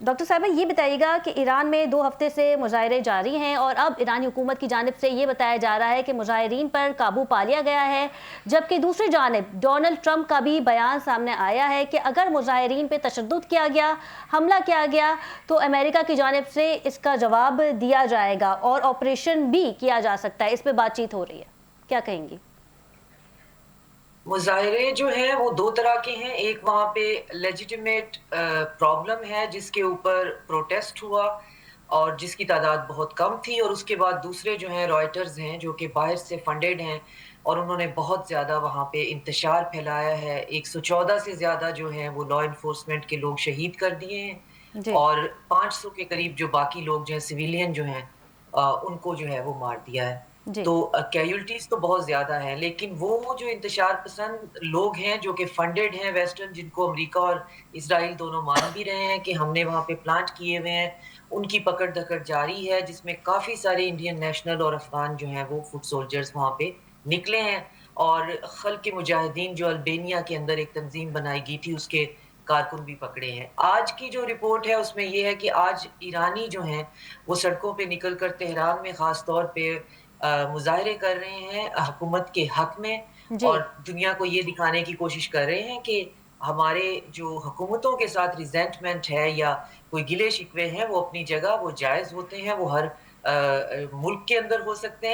Doctor साहिबा, ये बताइएगा कि ईरान में 2 हफ्ते से मुजाहरे जारी हैं और अब ईरानी हुकूमत की जानिब से ये बताया जा रहा है कि मुजाहिरीन पर काबू पा लिया गया है, जबकि दूसरी जानिब डोनाल्ड ट्रंप का भी बयान सामने आया है कि अगर मुजाहिरीन पे तशद्दुद किया गया, हमला किया गया, तो अमेरिका की जानिब से इसका जवाब दिया जाएगा और ऑपरेशन भी किया जा सकता है। इस पर बातचीत हो रही है, क्या कहेंगी? मुज़ाहिरे जो हैं वो 2 तरह के हैं। एक वहाँ पे लेजिटिमेट प्रॉब्लम है जिसके ऊपर प्रोटेस्ट हुआ और जिसकी तादाद बहुत कम थी, और उसके बाद दूसरे जो हैं रॉयटर्स हैं जो कि बाहर से फंडेड हैं और उन्होंने बहुत ज़्यादा वहाँ पे इंतशार फैलाया है। 114 से ज़्यादा जो हैं वो लॉ एनफोर्समेंट के लोग शहीद कर दिए हैं जी। और 500 के करीब जो बाकी लोग जो हैं सिविलियन जो हैं उनको जो है वो मार दिया है। जी। तो कैजुअल्टीज़ तो बहुत ज़्यादा हैं, लेकिन वो जो इंतशार पसंद लोग हैं जो कि फंडेड हैं वेस्टर्न, जिनको अमेरिका और इज़राइल दोनों मान भी रहे हैं कि हमने वहाँ पे प्लांट किए हुए हैं, उनकी पकड़-धकड़ जारी है, जिसमें काफ़ी सारे इंडियन नेशनल और अफ़गान जो हैं वो फुट सोल्जर्स वहाँ पे निकले हैं। और खल्क़ मुजाहिदीन जो अल्बानिया के अंदर एक तंज़ीम बनाई गई थी, उसके कारकुन भी पकड़े हैं। आज की जो रिपोर्ट है उसमें ये है कि आज ईरानी जो हैं वो सड़कों पे निकल कर तेहरान में ख़ास तौर पे मुज़ाहरे कर रहे हैं हुकूमत के हक़ में, जी। और दुनिया को ये दिखाने की कोशिश कर रहे हैं कि हमारे जो हुकूमतों के साथ रिज़ेंटमेंट है या कोई गिले-शिकवे हैं वो अपनी जगह वो जायज़ होते हैं, वो हर मुल्क के अंदर हो सकते हैं।